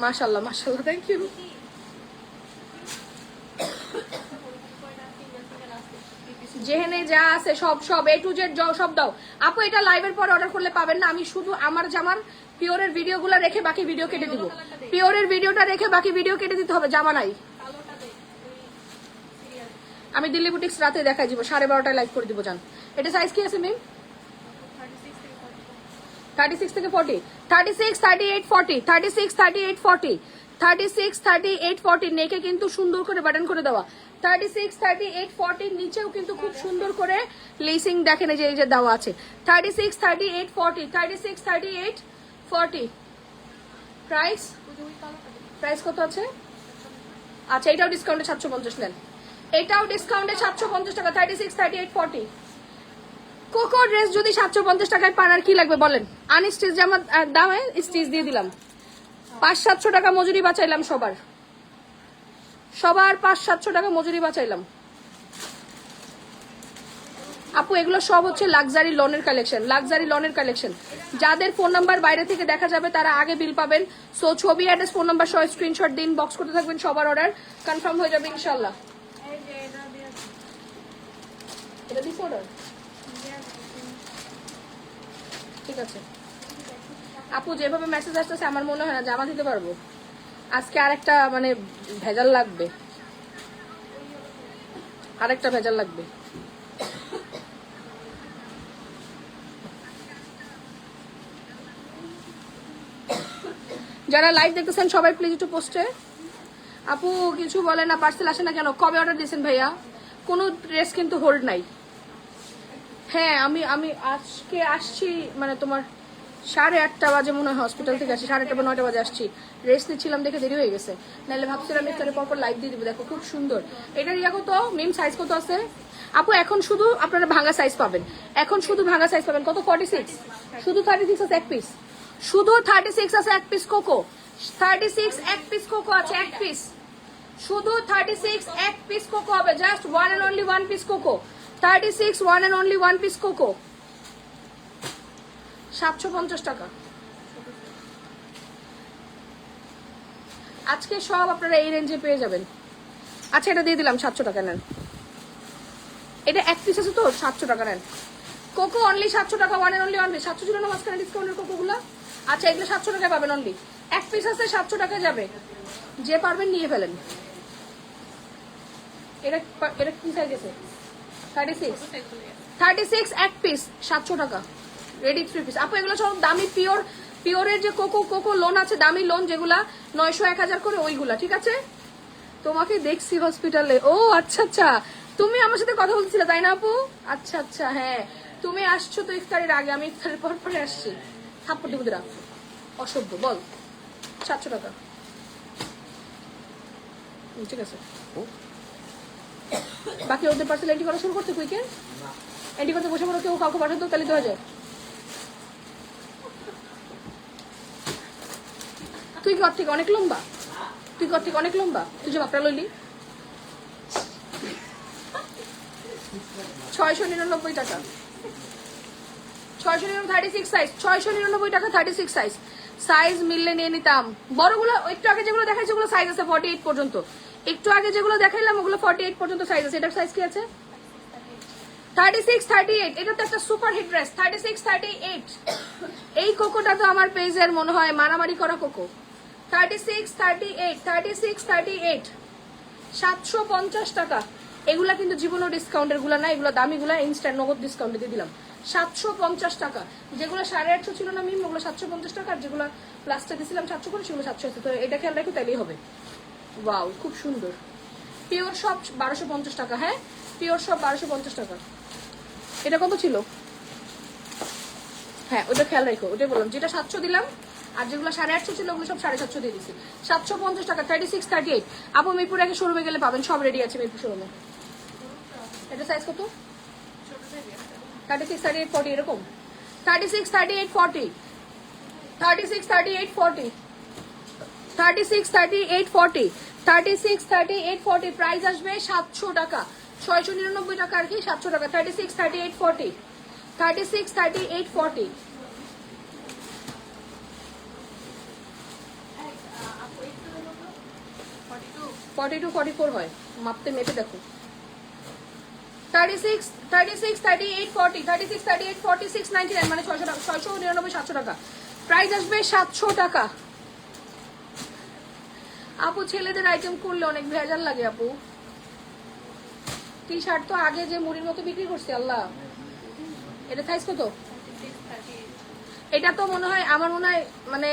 মাশাআল্লাহ মাশাআল্লাহ, থ্যাংক ইউ। যেখানে যা আছে সব সব A to Z সব দাও আপু। এটা লাইভের পর অর্ডার করলে পাবেন না, আমি শুধু আমার জামার পিওরের ভিডিওগুলো রেখে বাকি ভিডিও কেটে দিব। পিওরের ভিডিওটা রেখে বাকি ভিডিও কেটে দিতে হবে, জামা নাই। আমি দিল্লি বুটিক্স রাতে দেখাই দিব, 12:30টায় লাইভ করে দিব জান। এটা সাইজ কি আছে মিম? 36 থেকে 40, 36, 38, 40, 36, 38, 40, 36, 38, 40 নেকে কিন্তু সুন্দর করে বাটন করে দেওয়া। 36, 38, 40 নিচেও কিন্তু খুব সুন্দর করে লেসিং দেখেন এই যে দেওয়া আছে। 36, 38, 40, 36, 38, 40 প্রাইস কত আছে? আচ্ছা এটাও ডিসকাউন্টে 750 নেন, এটাও ডিসকাউন্টে 750 টাকা। 36, 38, 40 কোকো ড্রেস যদি 750 টাকায় পান আর কি লাগবে বলেন? আনস্টিচ জামা দামে স্টিচ দিয়ে দিলাম, 500-700 টাকা মজুরি বাঁচাইলাম। সবার 500-700 টাকা মজুরি বাঁচাইলাম আপু। এগুলো সব হচ্ছে লাক্সারি লনের কালেকশন, লাক্সারি লনের কালেকশন। যাদের ফোন নাম্বার বাইরে থেকে দেখা যাবে তারা আগে বিল পাবেন। সো ছবি, অ্যাড্রেস, ফোন নাম্বার সহ স্ক্রিনশট দিন, বক্স করতে থাকবেন, সবার অর্ডার কনফার্ম হয়ে যাবে ইনশাল্লাহ। এটা দিস অর্ডার ঠিক আছে আপু। যেভাবে মেসেজ আসতেছে আমার মনে হয় না জামা দিতে পারবো আজকে। আরেকটা মানে ভেজাল লাগবে, আরেকটা ভেজাল লাগবে। যারা লাইভ দেখতেছেন সবাই প্লিজ একটু পোস্টে। আপু কিছু বলে না, পার্সেল আসে না কেন? কবে অর্ডার দিয়েছেন ভাইয়া? কোনো ড্রেস কিন্তু হোল্ড নাই। হ্যাঁ আমি আজকে আসছি, মানে তোমার 8:30 বাজে মনে হয় হসপিটাল থেকে আসছি, 8:30 বা 9টা বাজে আসছি। রেস্ট নিচ্ছিলাম দেখে দেরি হয়ে গেছে, নাহলে ভাবছিলাম ইফতারের পর লাইভ দিয়ে দিবো। দেখো খুব সুন্দর। এটার ইয়া কত মিম, সাইজ কত আছে আপু? এখন শুধু আপনারা ভাঙা সাইজ পাবেন, এখন শুধু ভাঙা সাইজ পাবেন। কত? 46, শুধু 36 আছে এক পিস, শুধু 36 আছে এক পিস কোকো। 36 এক পিস কোকো আছে, এক পিস, শুধু 36 এক পিস কোকো হবে। Just one and only one piece coco. 36 one and only one piece coco, 750 টাকা। আজকে সব আপনারা এই রেঞ্জে পেয়ে যাবেন। আচ্ছা এটা দিয়ে দিলাম 700 টাকা নেন। এটা এক পিস আছে তো 700 টাকা নেন। কোকো অনলি 700 টাকা, one and only one piece. 700 ছিল না মাঝখানে ডিসকাউন্টের কোকোগুলো? আচ্ছা এগুলো 700 টাকা পাবেন অনলি, এক পিস আছে 700 টাকা যাবে। যে পারবেন নিয়ে ফেলেন। এটা এটা কি সাইজ আছে? 36, 36 এক পিস 700 টাকা, রেডি 3 পিস। আপু এগুলো সব দামি পিওরের যে কোকো লোন আছে, দামি লোন যেগুলা 900-1000 করে, ওইগুলা। ঠিক আছে, তোমাকে দেখছি হসপিটালে। ও আচ্ছা আচ্ছা, তুমি আমার সাথে কথা বলছিলে তাই না আপু? আচ্ছা আচ্ছা, হ্যাঁ তুমি আসছো তো ইফতারের আগে, আমি ইফতারের পর পরে আসছি। থাপ্পড় দিব দিরা, অসভ্য। বল 700 টাকা ঠিক আছে। বাকি ওদের পার্সেল এন্ট্রি করা শুরু করতে, কুইকে এন্ট্রি করতে বসে পড়ো। কেউ কাউকে পাঠাতো তাহলে তো হয়ে যায়। তুই ঘর থেকে অনেক লম্বা, তুই ঘর থেকে অনেক লম্বা, তুই যে বাপটা লইলি। 699 টাকা, 699, 36 সাইজ, 699 টাকা 36 সাইজ। সাইজ মিললে নিয়ে নিতাম। বড়গুলো একটু আগে যেগুলো দেখাইছে ওগুলো সাইজ আছে 48 পর্যন্ত। একটু আগে যেগুলো দেখাইলাম ওগুলো 48 পর্যন্ত সাইজ আছে। এটার সাইজ কি আছে? 36, 38। এটা তো একটা সুপার হিট ড্রেস। 36, 38। এই কোকোটা তো আমার পেজের মনে হয় মারামারি করা কোকো। 36, 38, 36, 38, 750 টাকা। এগুলা কিন্তু জীবনও ডিসকাউন্টের গুলা না, এগুলো দামিগুলা ইনস্ট্যান্ট নগদ ডিসকাউন্টে দিয়ে দিলাম। 750 টাকা। যেগুলো 850 ছিল না মিম, ওগুলো 750 টাকা। আর যেগুলো লাস্টে দিয়েছিলাম 700 করে, সেগুলো 700 আছে। তো এটা খেয়াল রাখো, তাইলেই হবে। ওয়াও খুব সুন্দর। পিওর সব 1250 টাকা। হ্যাঁ পিওর সব 1250 টাকা। এটা কত ছিল? হ্যাঁ ওটা খেয়াল রাখো, ওটাই বললাম। যেটা 700 দিলাম আর যেগুলো 850 ছিল ওগুলো সব 750 দিয়ে দিচ্ছি। 750 টাকা। 36, 38। আপু মিরপুর আগে শোরুমে গেলে পাবেন, সব রেডি আছে মিরপুর শোরুমে। এটা সাইজ কত? 36, 38, 40 এরকম। 36, 38, 40, 36, 38, 40, 36, 38, 40, 36, 38, 40। প্রাইস আসবে 700 টাকা, 699 টাকা আর কি, 700 টাকা। 36, 38, 40, 36, 38, 40। 42, 44 হয়, মাপতে মেপে দেখো। 36, 36, 38, 40, 36, 38, 40, 699 মানে 699 700 টাকা। প্রাইস আসবে 700 টাকা। আপু ছেলেদের আইটেম করলে অনেক ভেজাল লাগে আপু। টি শার্ট তো আগে যে মুড়ির মতো বিক্রি করছে আল্লাহ। এটা সাইজ কত? এটা তো মনে হয় আমার মনে হয় মানে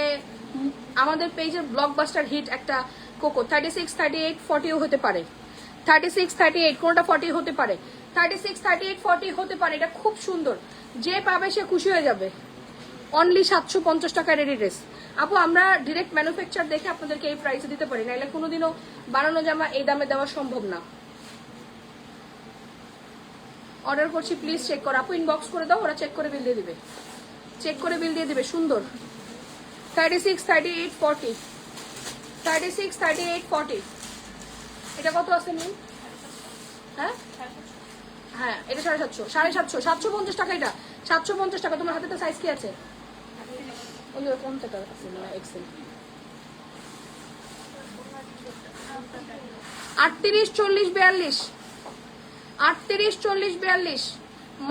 আমাদের পেজের ব্লকবাস্টার হিট একটা কোকো 36, 38, 40ও হতে পারে। 36, 38 কোনটা 40 হতে পারে, 36, 38, 40 হতে পারে। এটা খুব সুন্দর, যে পাবে সে খুশি হয়ে যাবে। অনলি 750 টাকা রেডি ড্রেস। আপু আমরা ডিরেক্ট ম্যানুফ্যাকচার দেখে আপনাদেরকে এই প্রাইসে দিতে পারি, নাইলে কোনোদিনও বানানো জামা এই দামে দেওয়া সম্ভব না। অর্ডার করছি প্লিজ চেক করো। আপু ইনবক্স করে দাও, ওরা চেক করে বিল দিয়ে দিবে, চেক করে বিল দিয়ে দিবে। সুন্দর 36, 38, 40, 36, 38, 40। এটা কত আছে মিল? হ্যাঁ হ্যাঁ এটা 750, 750, 750 টাকা। এটা 750 টাকা। তোমার হাতে তো সাইজ কি আছে? ওই কোন টাকা আছে না এক্সেল 38, 40, 42, 38, 40, 42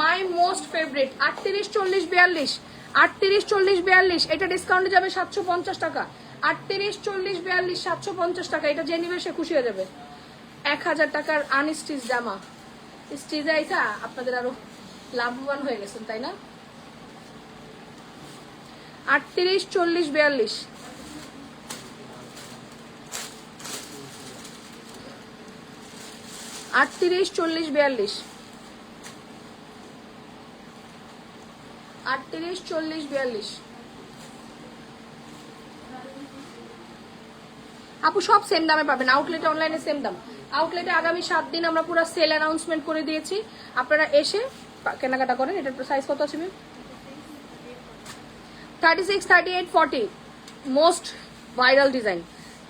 মাই মোস্ট ফেভারিট। 38, 40, 42, 38, 40, 42 এটা ডিসকাউন্টে যাবে 750 টাকা। 38, 40, 42 750 টাকা। এটা যে নিবে সে খুশি হয়ে যাবে। 1000 টাকার আনস্টিচ জামা স্টিচে আইসা আপনাদের আরো লাভবান হয়ে গেছেন, তাই না? 38, 40, 42 38, 40, 42 38, 40, 42 আপু সব সেম দামে পাবেন। আউটলেটে অনলাইনে সেম দাম। আউটলেটে আগামী 7 দিন আমরা পুরো সেল অ্যানাউন্সমেন্ট করে দিয়েছি, আপনারা এসে কেনাকাটা করেন। এটার সাইজ কত আছে? 36, 38, 40 মোস্ট ভাইরাল ডিজাইন।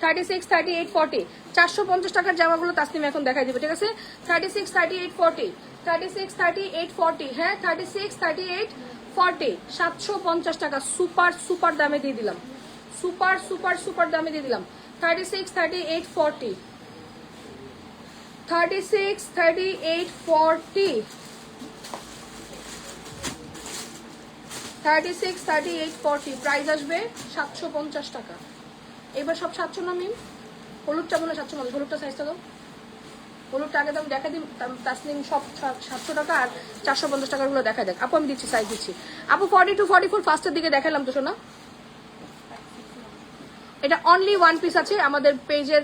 36, 38, 40 450 টাকার জামাগুলো তাসনিম এখন দেখাই দিবে, ঠিক আছে? 36, 38, 40, 36, 38, 40 হ্যাঁ 36, 38, 40 750 টাকা। সুপার সুপার দামে দিয়ে দিলাম, সুপার সুপার সুপার দামে দিয়ে দিলাম। 36, 38, 40, 36, 38, 40, 36, 38, 40 প্রাইস আসবে 750 টাকা। এবার সব 700 না মিম? হলুদটা মনে 750। হলুদটা সাইজটা দাও, হলুদটা আগে দাম দেখা দিন তাসনিম। সব 700 টাকা আর 450 টাকার গুলো দেখা দেখ। আপু আমি দিচ্ছি, সাইজ দিচ্ছি। আপু 42, 44 ফার্স্টের দিকে দেখালাম তো শোনা। এটা অনলি ওয়ান পিস আছে আমাদের পেজের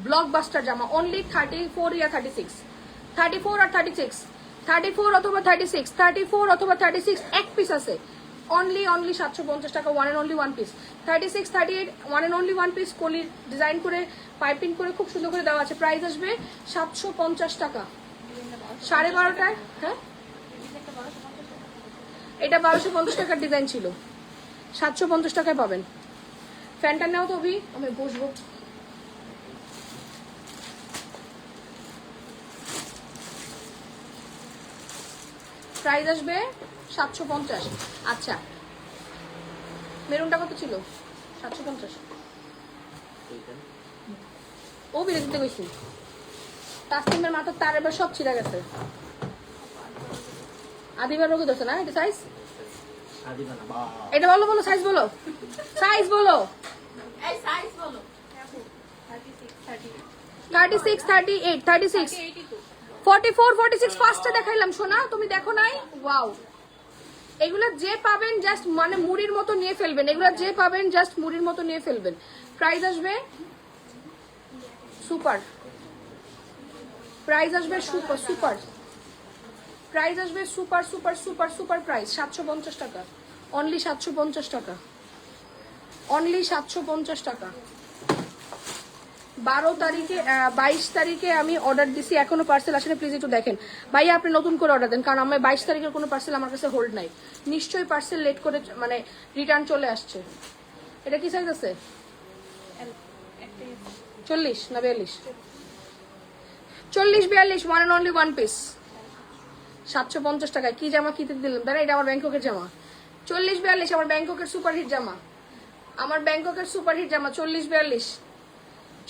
ব্লকবাস্টার জামা। অনলি 34 ইয়া 36, 34 আর 36, 34 অথবা 36, 34 অথবা 36 এক পিস আছে। অনলি 750 টাকা, one and only one piece. 36, 38 one and only one piece কলির ডিজাইন করে পাইপিং করে খুব সুন্দর করে দেওয়া আছে। প্রাইস আসবে 750 টাকা। 12.5টায় হ্যাঁ এটা 1250 টাকার ডিজাইন ছিল, 750 টাকায় পাবেন। ফ্যানটা নেও তো অভি, আমি বসবো। প্রাইস আসবে 750। আচ্ছা মেরুনটা কত ছিল? 750। ও বিরে দিতে গেছি। তাসনিমের মাথার তার এবার সব ছিঁড়ে গেছে। আদিবার রোগে ধরছে না? এটা সাইজ এটা বলো, বলো সাইজ বলো, সাইজ বলো। 36, 38, 36, 44, 46 ফার্স্টে দেখাইলাম সোনা, তুমি দেখো নাই? ওয়াও, এগুলা যে পাবেন জাস্ট মানে মুড়ির মতো নিয়ে ফেলবেন। এগুলা যে পাবেন জাস্ট মুড়ির মতো নিয়ে ফেলবেন। প্রাইস আসবে সুপার, প্রাইস আসবে সুপার সুপার, প্রাইস আসবে super super super super price 750 টাকা। অনলি 750 টাকা, অনলি 750 টাকা। 12 তারিখে 22 তারিখে আমি অর্ডার দিছি, এখনো পার্সেল আসেনি। প্লিজ একটু দেখেন ভাইয়া, আপনি নতুন করে অর্ডার দেন, কারণ আমার 22 তারিখের কোনো পার্সেল আমার কাছে হোল্ড নাই। নিশ্চয়ই পার্সেল লেট করে মানে রিটার্ন চলে আসছে। এটা কি সাইজ আছে? 40 না 42? 40, 42 one and only one piece 750 টাকায়। কি জামা কিনতে দিলাম তাই না? এটা আমার ব্যাংককের জামা। 40, 42 আমার ব্যাংককের সুপারহিট জামা, আমার ব্যাংককের সুপারহিট জামা। 40, 42,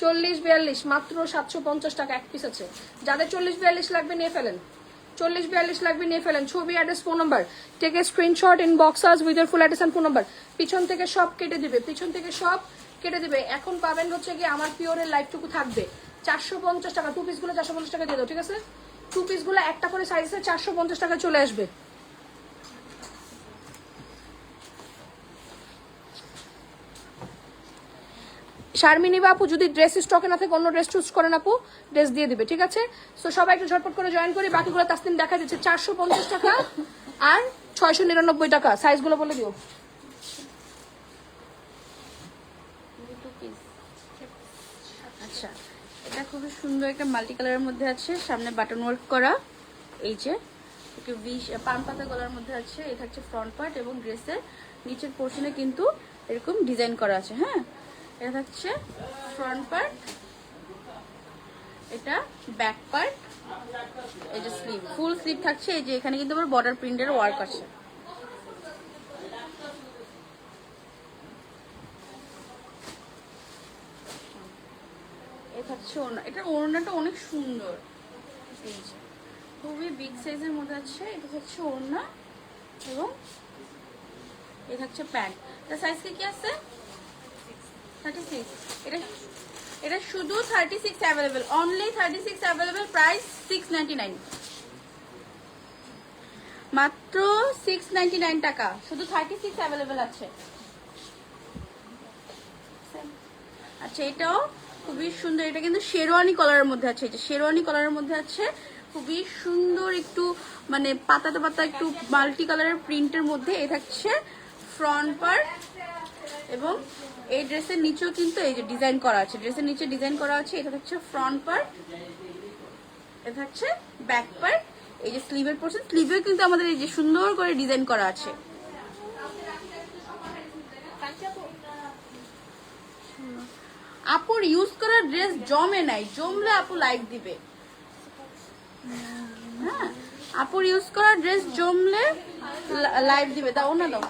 40, 42 মাত্র 750 টাকা এক পিস আছে। যাদের 40, 42 লাগবে নিয়ে ফেলেন। 40-42 লাগবে, নিয়ে ফেলেন। ছবি, address, phone number, take a screenshot, inbox us with your full address and phone number. পিছন থেকে সব কেটে দিবে, পিছন থেকে সব কেটে দিবে। এখন পাবেন হচ্ছে কি আমার পিওরের লাইফটুকু থাকবে 450 টাকা। 2 পিসগুলো 450 টাকা দিয়ে দাও, ঠিক আছে? 2 পিসগুলো একটা করে সাইজে 450 টাকা চলে আসবে। শারমিনী বাপু যদি ড্রেস স্টকে না থাকে অন্য ড্রেস চুজ করেন আপু, ড্রেস দিয়ে দিবে, ঠিক আছে? সো সবাই একটু ঝটপট করে জয়েন করি। বাকিগুলো তাসনিম দেখা দিচ্ছে 450 টাকা আর 699 টাকা। সাইজগুলো বলে দিও। আচ্ছা, এটা খুবই সুন্দর একটা মাল্টি কালারের মধ্যে আছে, সামনে বাটন ওয়ার্ক করা, এই যে একটু পান পাতা গলার মধ্যে আছে। এটা হচ্ছে ফ্রন্ট পার্ট এবং ড্রেসের নিচের পোর্শনে কিন্তু এরকম ডিজাইন করা আছে। হ্যাঁ, এটা হচ্ছে ফ্রন্ট পার্ট, এটা ব্যাক পার্ট, এই যে স্লিভ, ফুল স্লিভ থাকছে। এই যে এখানে কিন্তু আবার বর্ডার প্রিন্টের ওয়ার্ক আছে। এটা হচ্ছে ওড়না, এটার ওড়নাটা অনেক সুন্দর, এই যে খুবই বিগ সাইজের মধ্যে আছে। এটা হচ্ছে ওড়না এবং এটা হচ্ছে প্যান্ট। তার সাইজ কি আছে? 36। এটা এটা শুধু 36 অ্যাভেলেবেল, অনলি 36 অ্যাভেলেবেল, প্রাইস 699, মাত্র 699 টাকা, শুধু 36 অ্যাভেলেবেল আছে। আচ্ছা, এটাও খুবই সুন্দর, এটা কিন্তু শেরওয়ানি কলারের মধ্যে আছে। এই যে শেরওয়ানি কলারের মধ্যে আছে, খুবই সুন্দর, একটু মানে পাতাতে পাতা একটু মাল্টি কালারের প্রিন্টের মধ্যে। এটা হচ্ছে ফ্রন্ট পার্ট এবং এই ড্রেসের নিচেও কিন্তু এই যে ডিজাইন করা আছে, ড্রেসের নিচে ডিজাইন করা আছে। এটা হচ্ছে ফ্রন্ট পার্ট, এটা হচ্ছে ব্যাক পার্ট। এই যে স্লিভের পোর্শন, স্লিভেও কিন্তু আমাদের এই যে সুন্দর করে ডিজাইন করা আছে। আপুর ইউজ করা ড্রেস জমে নাই, জমলে আপু লাইক দিবে। হ্যাঁ, আপুর ইউজ করা ড্রেস জমলে লাইক দিবে। দাও না, দাও।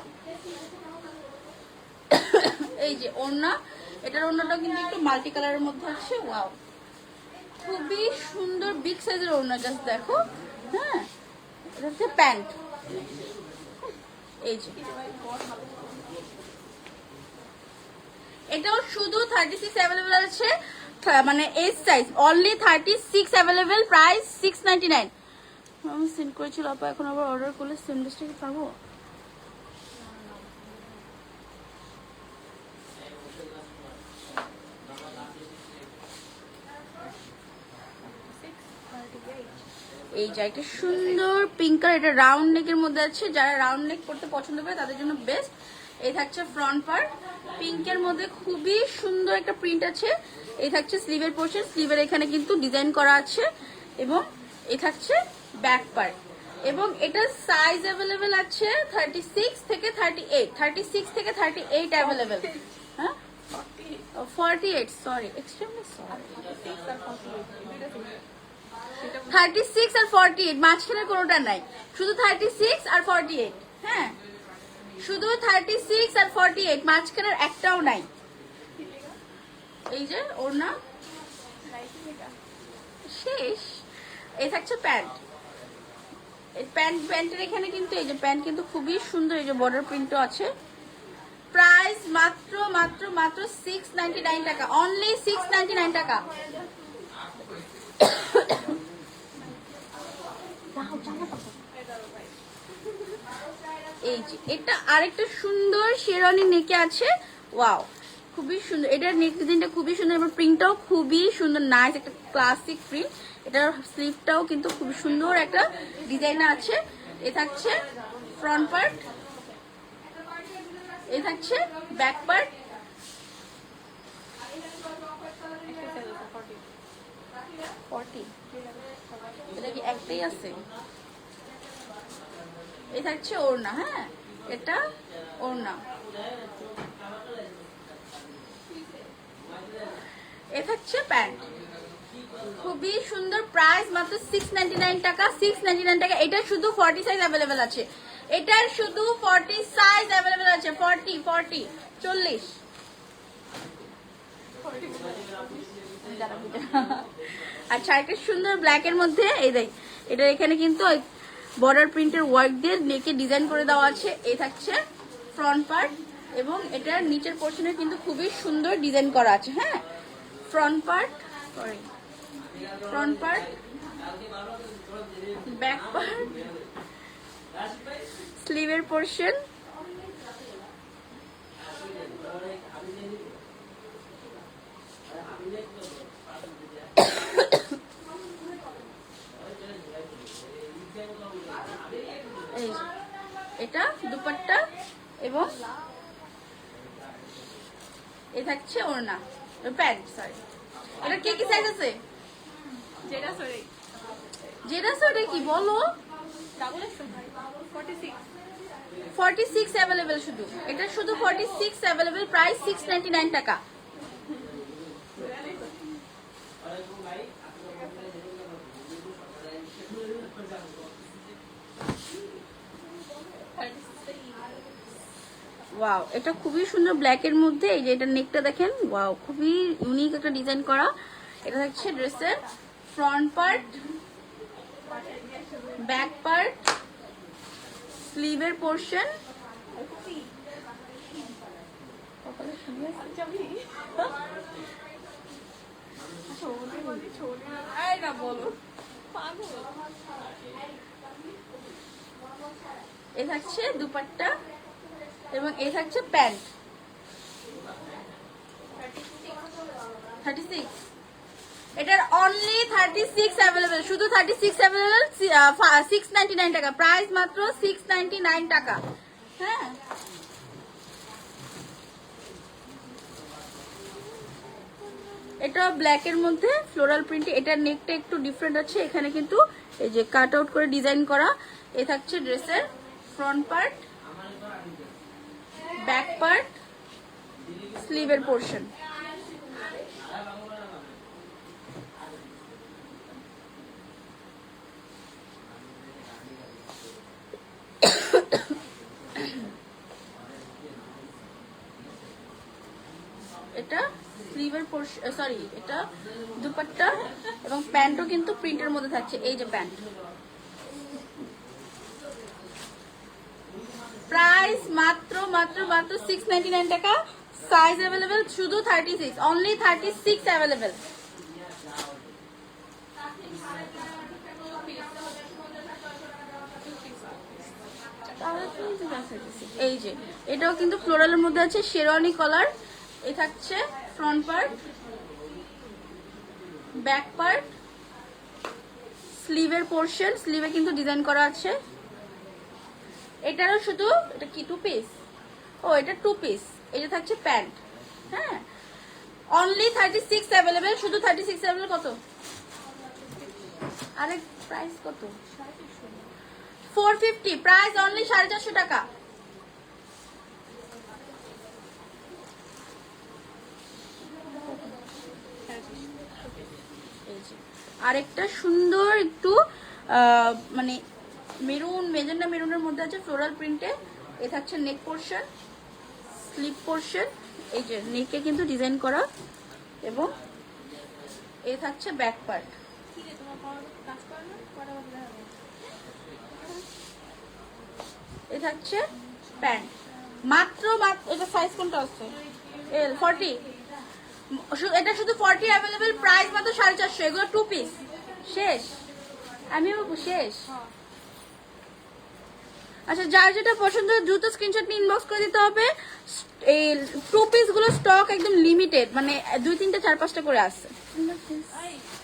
এই যে ওড়না, এটার ওড়নাটা কিন্তু একটু মাল্টি কালারের মধ্যে আছে। ওয়াও, খুবই সুন্দর বিগ সাইজের ওড়না, জাস্ট দেখো। হ্যাঁ, এটা হচ্ছে প্যান্ট। এই যে এটাও শুধু 36 অ্যাভেলেবেল আছে, মানে S size, only 36 available, price 699। আমি সেন্ড করেছিল আপা, এখন আবার অর্ডার করলে সেম ড্রেসটা কি পাবো? এই যে একটা সুন্দর পিঙ্ক কালার, এটা রাউন্ড নেকের মধ্যে আছে। যারা রাউন্ড নেক পড়তে পছন্দ করে তাদের জন্য বেস্ট। এই থাকছে ফ্রন্ট পার্ট, পিঙ্কের মধ্যে খুবই সুন্দর একটা প্রিন্ট আছে। এই থাকছে স্লিভের পোর্শন, স্লিভের এখানে কিন্তু ডিজাইন করা আছে এবং এই থাকছে ব্যাক পার্ট। এবং এটা সাইজ অ্যাভেলেবেল আছে 36 থেকে 38, 36 থেকে 38 অ্যাভেলেবেল। হ্যাঁ, 48, সরি, এক্সট্রিমলি সরি। 36 আর 48, মাঝখানে কোনোটা নাই, শুধু 36 আর 48। হ্যাঁ, শুধু 36 আর 48, মাঝখানের একটাও নাই। এই যে ওড়না শেষ। এই থাকছে প্যান্ট, প্যান্টের এখানে কিন্তু এই যে প্যান্ট কিন্তু খুবই সুন্দর, এই যে বর্ডার প্রিন্টও আছে। প্রাইস মাত্র মাত্র মাত্র 699 টাকা, অনলি 699 টাকা। এই যে এটা আরেকটা সুন্দর শেরওয়ানি নেকে আছে। ওয়াও, খুবই সুন্দর, এটার নেক ডিজাইনটা খুবই সুন্দর এবং প্রিন্টটাও খুবই সুন্দর, নাইস একটা ক্লাসিক প্রিন্ট। এটার স্লিভটাও কিন্তু খুবই সুন্দর একটা ডিজাইন আছে। এ থাকছে ফ্রন্ট পার্ট, এ থাকছে ব্যাক পার্ট। এটা কি একটাই আছে? এই থাকছে ওড়না। হ্যাঁ, এটা ওড়না, এ থাকছে প্যান্ট, খুবই সুন্দর। প্রাইস মাত্র 699 টাকা, 699 টাকা। এটা শুধু 40 সাইজ অ্যাভেলেবেল আছে, এটার শুধু 40 সাইজ অ্যাভেলেবেল আছে। 40 40 40। আচ্ছা, একটা সুন্দর ব্ল্যাক এর মধ্যে এই দেখ, এটা এখানে কিন্তু বর্ডার প্রিন্টের ওয়ার্ক দিয়ে নেকে ডিজাইন করে দেওয়া আছে। এই থাকছে ফ্রন্ট পার্ট এবং এটার নিচের পোর্শনে কিন্তু খুবই সুন্দর ডিজাইন করা আছে। হ্যাঁ, ফ্রন্ট পার্ট, ব্যাক পার্ট, স্লিভের পোর্শন, এটা দুপাট্টা এবং এই থাকছে ওড়না, প্যান্ট। সরি, এটা কি সাইজ আছে? যেটা সরি যেটা সেটা কি বলো? ডাবল এক্সেল 46 46 অ্যাভেলেবেল, শুধু এটা শুধু 46 অ্যাভেলেবেল, প্রাইস 699 টাকা। ওয়াও, এটা খুবই সুন্দর ব্ল্যাক এর মধ্যে। এই যে এটা নেকটা দেখেন, ওয়াও, খুবই ইউনিক একটা ডিজাইন করা। এটা হচ্ছে ড্রেসের ফ্রন্ট পার্ট, ব্যাক পার্ট, স্লিভের পোর্শন। এ থাকছে দুপাট্টা এবং এ থাকছে প্যান্ট। 36, এটার অনলি 36 অ্যাভেলেবেল, শুধু 36 অ্যাভেলেবেল, 699 টাকা, প্রাইস মাত্র 699 টাকা। হ্যাঁ, এটা ব্ল্যাক এর মধ্যে ফ্লোরাল প্রিন্ট। এটার নেকটা একটু ডিফারেন্ট আছে, এখানে কিন্তু এই যে কাট আউট করে ডিজাইন করা। এ থাকছে ড্রেসের ফ্রন্ট পার্ট, ব্যাক পার্ট, স্লিভের পোর্শন। এটা স্লিভের পোর্শন, সরি, এটা দুপাট্টা এবং প্যান্টও কিন্তু প্রিন্টের মধ্যে থাকছে। এই যে প্যান্ট, প্রাইস মাত্র মাত্র মাত্র 699 টাকা। সাইজ অ্যাভেলেবেল শুধু 36, অনলি 36 অ্যাভেলেবেল। এই যে এটাও কিন্তু ফ্লোরালের মধ্যে আছে, শেরওয়ানি কলার। এই থাকছে ফ্রন্ট পার্ট, ব্যাক পার্ট, স্লিভের পোর্শন, স্লিভে কিন্তু ডিজাইন করা আছে। এটারও শুধু, এটা কি 2 পিস? ও, এটা 2 পিস। এটা থাকছে প্যান্ট। হ্যাঁ, অনলি 36 অ্যাভেলেবেল, শুধু 36 অ্যাভেলেবেল। কত? আরে প্রাইস কত? 450, প্রাইস অনলি 450 টাকা। আরেকটা সুন্দর একটু মানে মেরুন, মেজেন্ডা মেরুনের মধ্যে আছে ফ্লোরাল প্রিন্টে। এ থাকছে নেক পোর্শন, স্লিভ পোর্শন, এই যে নেকে কিন্তু ডিজাইন করা, এবং এ থাকছে ব্যাক পার্ট। এ থাকছে প্যান্ট। মাত্র মাত্র, এটা সাইজ কোনটা আছে? এল 40, এটা শুধু 40 অ্যাভেলেবেল, প্রাইস মাত্র 450। এগুলো 2 পিস। শেষ, আমিও শেষ। আচ্ছা, যার যেটা পছন্দ দ্রুত স্ক্রিনশট নিয়ে ইনবক্স করে দিতে হবে। এই 2 পিস গুলো স্টক একদম লিমিটেড, মানে 2, 3, 4, 5টা করে আছে।